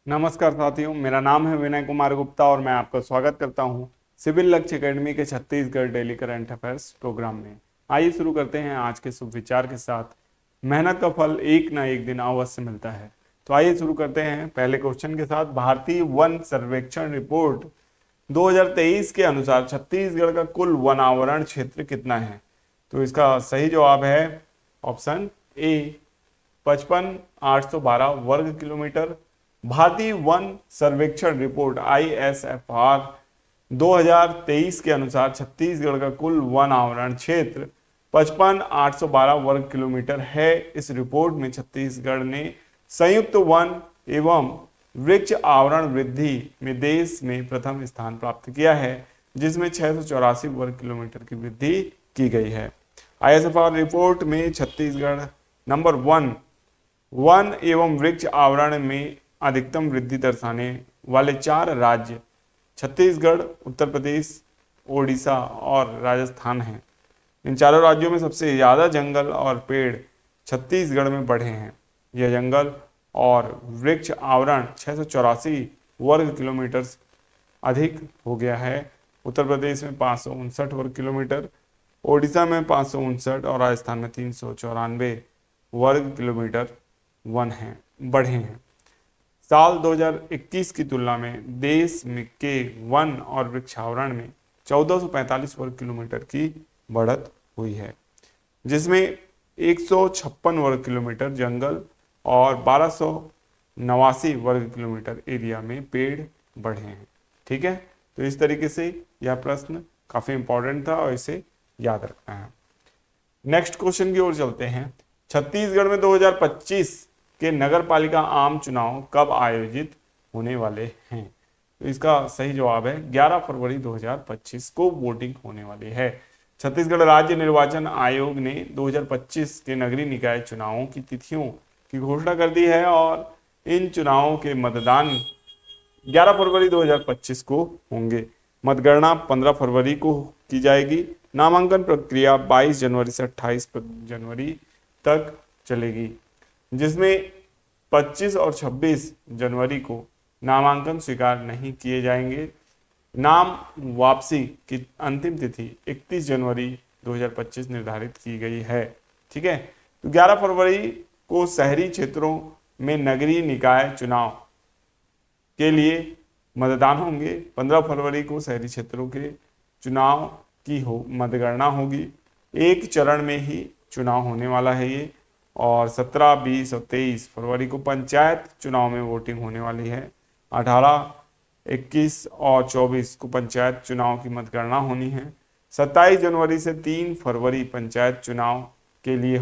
नमस्कार साथियों, मेरा नाम है विनय कुमार गुप्ता और मैं आपका स्वागत करता हूं सिविल लक्ष्य एकेडमी के Chhattisgarh daily current affairs programme में। आइए शुरू करते हैं आज के शुभ विचार के साथ। मेहनत का फल एक ना एक दिन अवश्य मिलता है। तो आइए शुरू करते हैं पहले क्वेश्चन के साथ। भारतीय वन सर्वेक्षण रिपोर्ट 2023 के अनुसार छत्तीसगढ़ का कुल वन आवरण क्षेत्र कितना है? तो इसका सही जवाब है ऑप्शन ए 55,812 वर्ग किलोमीटर। भारतीय वन सर्वेक्षण रिपोर्ट ISFR 2023 के अनुसार छत्तीसगढ़ का कुल वन आवरण क्षेत्र 55,812 वर्ग किलोमीटर है। इस रिपोर्ट में छत्तीसगढ़ ने संयुक्त वन एवं वृक्ष आवरण वृद्धि में देश में प्रथम स्थान प्राप्त किया है, जिसमें 684 वर्ग किलोमीटर की वृद्धि की गई है। ISFR रिपोर्ट में छत्तीसगढ़ नंबर वन एवं वृक्ष आवरण में अधिकतम वृद्धि दर्शाने वाले 4 राज्य छत्तीसगढ़, उत्तर प्रदेश, ओडिशा और राजस्थान हैं। इन चारों राज्यों में सबसे ज्यादा जंगल और पेड़ छत्तीसगढ़ में बढ़े हैं। यह जंगल और वृक्ष आवरण 684 वर्ग किलोमीटर अधिक हो गया है। उत्तर प्रदेश में 559 वर्ग किलोमीटर, ओडिशा में 559 और राजस्थान में 394 वर्ग किलोमीटर वन हैं बढ़े हैं। साल 2021 की तुलना में देश में के वन और वृक्षावरण में 1445 वर्ग किलोमीटर की बढ़त हुई है, जिसमें 156 वर्ग किलोमीटर जंगल और 1289 वर्ग किलोमीटर एरिया में पेड़ बढ़े हैं। ठीक है, तो इस तरीके से यह प्रश्न काफी इंपॉर्टेंट था और इसे याद रखना है। नेक्स्ट क्वेश्चन की ओर चलते हैं। छत्तीसगढ़ में 2025 के नगर पालिका आम चुनाव कब आयोजित होने वाले हैं? तो इसका सही जवाब है 11 फरवरी 2025 को वोटिंग होने वाली है। छत्तीसगढ़ राज्य निर्वाचन आयोग ने 2025 के नगरीय निकाय चुनावों की तिथियों की घोषणा कर दी है और इन चुनावों के मतदान 11 फरवरी 2025 को होंगे। मतगणना 15 फरवरी को की जाएगी। नामांकन प्रक्रिया 22 जनवरी से 28 जनवरी तक चलेगी, जिसमें 25 और 26 जनवरी को नामांकन स्वीकार नहीं किए जाएंगे। नाम वापसी की अंतिम तिथि 31 जनवरी 2025 निर्धारित की गई है। ठीक है, तो 11 फरवरी को शहरी क्षेत्रों में नगरीय निकाय चुनाव के लिए मतदान होंगे। 15 फरवरी को शहरी क्षेत्रों के चुनाव की मतगणना होगी। एक चरण में ही चुनाव होने वाला है ये, और 17, 20 और 23 फरवरी को पंचायत चुनाव में वोटिंग होने वाली है। 18, 21 और 24 को पंचायत चुनाव की मतगणना होनी है। 27 जनवरी से 3 फरवरी पंचायत चुनाव के लिए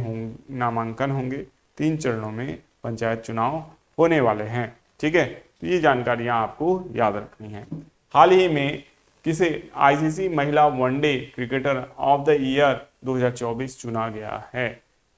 नामांकन होंगे। 3 चरणों में पंचायत चुनाव होने वाले हैं। ठीक है, तो ये जानकारियां आपको याद रखनी है। हाल ही में किसे ICC महिला one day cricketer of the year 2024 चुना गया है?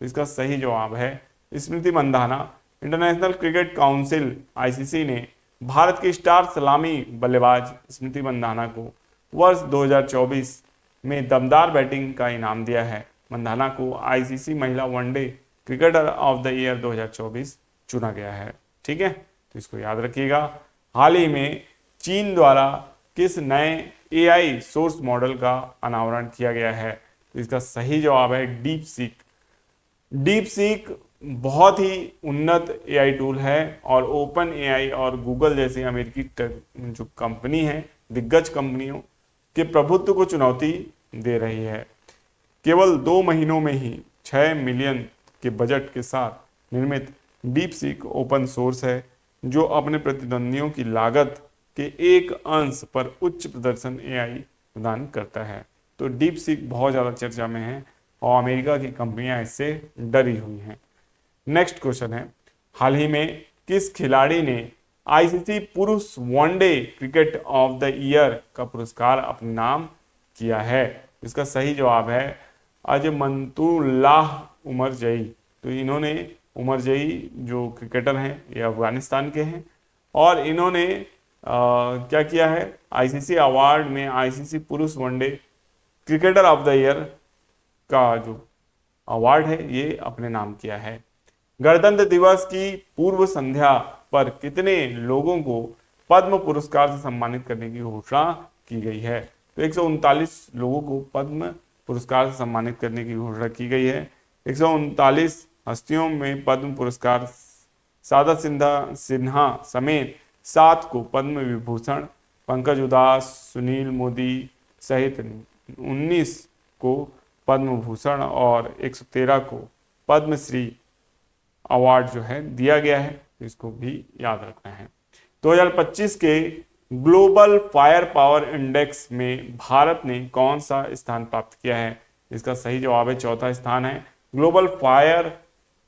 तो इसका सही जवाब है Smriti Mandhana. International Cricket Council ICC ने भारत के स्टार सलामी बल्लेबाज स्मृति मंधाना को वर्ष 2024 में दमदार बैटिंग का इनाम दिया है। मंधाना को ICC महिला one day cricketer of the year 2024 चुना गया है। ठीक है, तो इसको याद रखिएगा। हाल ही में चीन द्वारा किस नए AI सोर्स मॉडल का अनावरण किया गया है? तो इसका सही जवाब है डीप सीक। डीप सीक बहुत ही उन्नत AI टूल है और ओपन AI और गूगल जैसी अमेरिकी जो कंपनी है, दिग्गज कंपनियों के प्रभुत्व को चुनौती दे रही है। केवल 2 महीनों में ही 6 मिलियन के बजट के साथ निर्मित डीप सीक ओपन सोर्स है, जो अपने प्रतिद्वंदियों की लागत के 1 अंश पर उच्च प्रदर्शन AI प्रदान करता है। तो डीप सीक बहुत ज़्यादा चर्चा में है और अमेरिका की कंपनियां इससे डरी हुई हैं। नेक्स्ट क्वेश्चन है, हाल ही में किस खिलाड़ी ने ICC पुरुष one day cricket of the year का पुरस्कार अपने नाम किया है? इसका सही जवाब है अजमतुल्लाह उमरजई। तो इन्होंने उमरजई जो क्रिकेटर हैं ये अफगानिस्तान के हैं और इन्होंने क्या किया है, ICC अवार्ड में ICC पुरुष one day cricketer of the year का जो अवार्ड है ये अपने नाम किया है। गणतंत्र दिवस की पूर्व संध्या पर कितने लोगों को पद्म पुरस्कार से सम्मानित करने की घोषणा की गई है? तो 139 लोगों को पद्म पुरस्कार से सम्मानित करने की घोषणा की गई है। 139 हस्तियों में पद्म पुरस्कार, सादा सिन्हा समेत 7 को पद्म विभूषण, पंकज उदास, सुनील मोदी सहित 19 को पद्म भूषण और 113 को पद्मश्री अवार्ड जो है दिया गया है। इसको भी याद रखना है। 2025 के ग्लोबल फायर पावर इंडेक्स में भारत ने कौन सा स्थान प्राप्त किया है? इसका सही जवाब है चौथा स्थान है। ग्लोबल फायर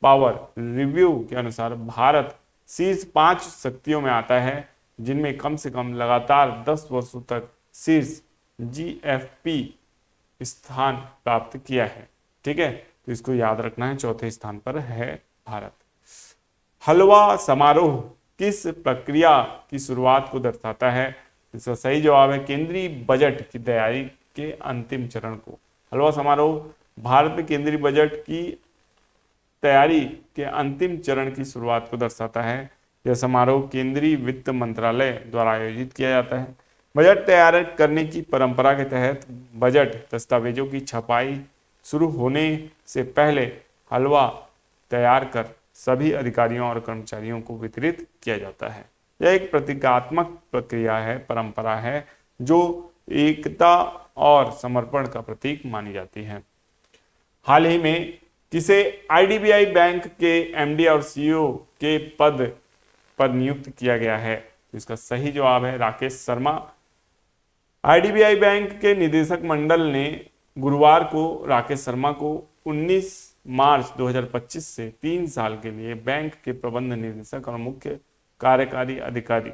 पावर रिव्यू के अनुसार भारत शीर्ष 5 शक्तियों में आता है जिनमें कम से कम लगातार 10 वर्षों तक शीर्ष GFP स्थान प्राप्त किया है। ठीक है, तो इसको याद रखना है, चौथे स्थान पर है भारत। हलवा समारोह किस प्रक्रिया की शुरुआत को दर्शाता है? इसका सही जवाब है केंद्रीय बजट की तैयारी के अंतिम चरण को। हलवा समारोह भारत में केंद्रीय बजट की तैयारी के अंतिम चरण की शुरुआत को दर्शाता है। यह समारोह केंद्रीय वित्त मंत्रालय द्वारा आयोजित किया जाता है। बजट तैयार करने की परंपरा के तहत बजट दस्तावेजों की छपाई शुरू होने से पहले हलवा तैयार कर सभी अधिकारियों और कर्मचारियों को वितरित किया जाता है। यह एक प्रतीकात्मक प्रक्रिया है, परंपरा है जो एकता और समर्पण का प्रतीक मानी जाती है। हाल ही में किसे IDBI बैंक के MD और CEO के पद पर नियुक्त किया गया है? इसका सही जवाब है राकेश शर्मा। IDBI बैंक के निदेशक मंडल ने गुरुवार को राकेश शर्मा को 19 मार्च 2025 से 3 साल के लिए बैंक के प्रबंध निदेशक और मुख्य कार्यकारी अधिकारी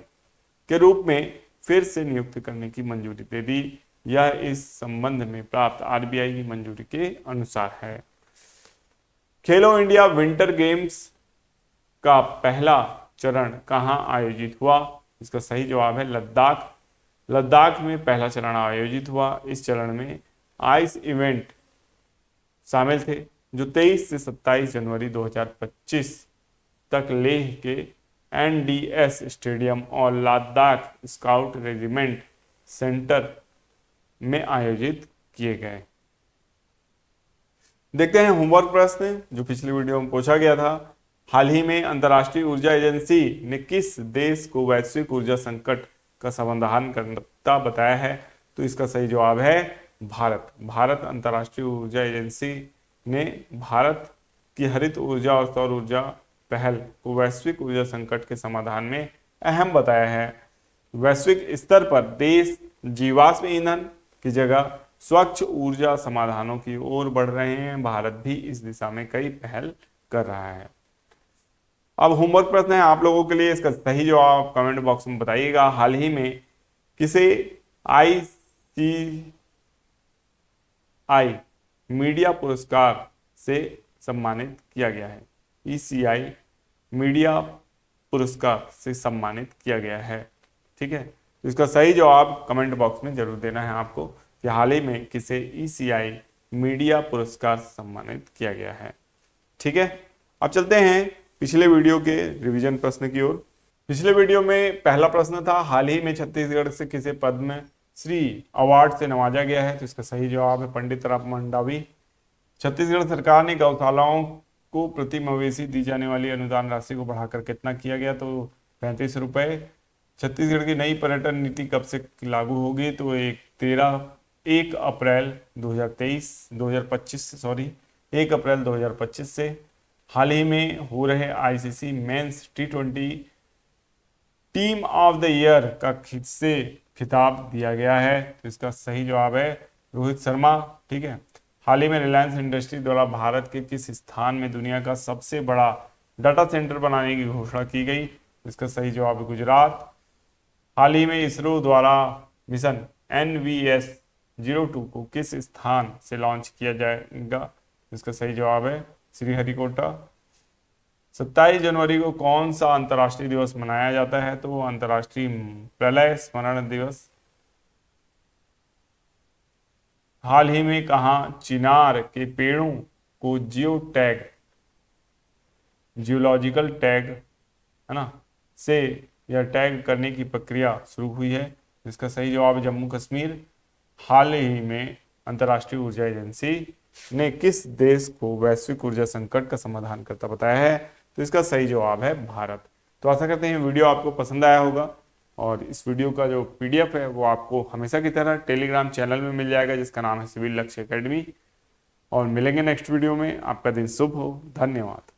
के रूप में फिर से नियुक्त करने की मंजूरी दे दी। यह इस संबंध में प्राप्त RBI की मंजूरी के अनुसार है। खेलो इंडिया विंटर गेम्स का पहला चरण कहां आयोजित हुआ? इसका सही जवाब है लद्दाख। लद्दाख में पहला चरण आयोजित हुआ। इस चरण में आइस इवेंट शामिल थे जो 23 से 27 जनवरी 2025 तक लेह के NDS स्टेडियम और लद्दाख स्काउट रेजिमेंट सेंटर में आयोजित किए गए। देखते हैं होमवर्क प्रश्न जो पिछली वीडियो में पूछा गया था। हाल ही में अंतर्राष्ट्रीय ऊर्जा एजेंसी ने किस देश को वैश्विक ऊर्जा संकट का समाधान करता बताया है? तो इसका सही जवाब है भारत। भारत अंतर्राष्ट्रीय ऊर्जा एजेंसी ने भारत की हरित ऊर्जा और सौर ऊर्जा पहल को वैश्विक ऊर्जा संकट के समाधान में अहम बताया है। वैश्विक स्तर पर देश जीवाश्म ईंधन की जगह स्वच्छ ऊर्जा समाधानों की ओर बढ़ रहे हैं। भारत भी इस दिशा में कई पहल कर रहा है। अब होमवर्क प्रश्न है आप लोगों के लिए, इसका सही जवाब कमेंट बॉक्स में बताइएगा। हाल ही में किसे ICI मीडिया पुरस्कार से सम्मानित किया गया है? ECI मीडिया पुरस्कार से सम्मानित किया गया है। ठीक है, तो इसका सही जवाब कमेंट बॉक्स में जरूर देना है आपको कि हाल ही में किसे ECI मीडिया पुरस्कार से सम्मानित किया गया है। ठीक है, अब चलते हैं पिछले वीडियो के रिवीजन प्रश्न की ओर। पिछले वीडियो में पहला प्रश्न था हाल ही में छत्तीसगढ़ से किसे पद्म श्री अवार्ड से नवाजा गया है? तो इसका सही जवाब है पंडित राम मंडावी। छत्तीसगढ़ सरकार ने गौशालाओं को प्रति मवेशी दी जाने वाली अनुदान राशि को बढ़ाकर कितना किया गया? तो 35 रुपए। छत्तीसगढ़ की नई पर्यटन नीति कब से लागू होगी? तो 1 अप्रैल 2025 से। हाल ही में हो रहे ICC men's T20 team of the year का से खिताब दिया गया है। तो इसका सही जवाब है रोहित शर्मा। ठीक है, हाल ही में रिलायंस इंडस्ट्री द्वारा भारत के किस स्थान में दुनिया का सबसे बड़ा डाटा सेंटर बनाने की घोषणा की गई? इसका सही जवाब है गुजरात। हाल ही में इसरो द्वारा मिशन NVS-02 को किस स्थान से लॉन्च किया जाएगा? इसका सही जवाब है श्रीहरिकोटा। 27 जनवरी को कौन सा अंतर्राष्ट्रीय दिवस मनाया जाता है? तो वो अंतर्राष्ट्रीय प्रलय स्मरण दिवस। हाल ही में कहाँ चिनार के पेड़ों को जियोलॉजिकल टैग है ना से यह टैग करने की प्रक्रिया शुरू हुई है? इसका सही जवाब है जम्मू कश्मीर। हाल ही में अंतर्राष्ट्रीय ऊर्जा एजेंसी ने किस देश को वैश्विक ऊर्जा संकट का समाधान करता बताया है? तो इसका सही जवाब है भारत। तो आशा करते हैं वीडियो आपको पसंद आया होगा, और इस वीडियो का जो पीडीएफ है वो आपको हमेशा की तरह टेलीग्राम चैनल में मिल जाएगा, जिसका नाम है सिविल लक्ष्य एकेडमी। और मिलेंगे नेक्स्ट वीडियो में। आपका दिन शुभ हो। धन्यवाद।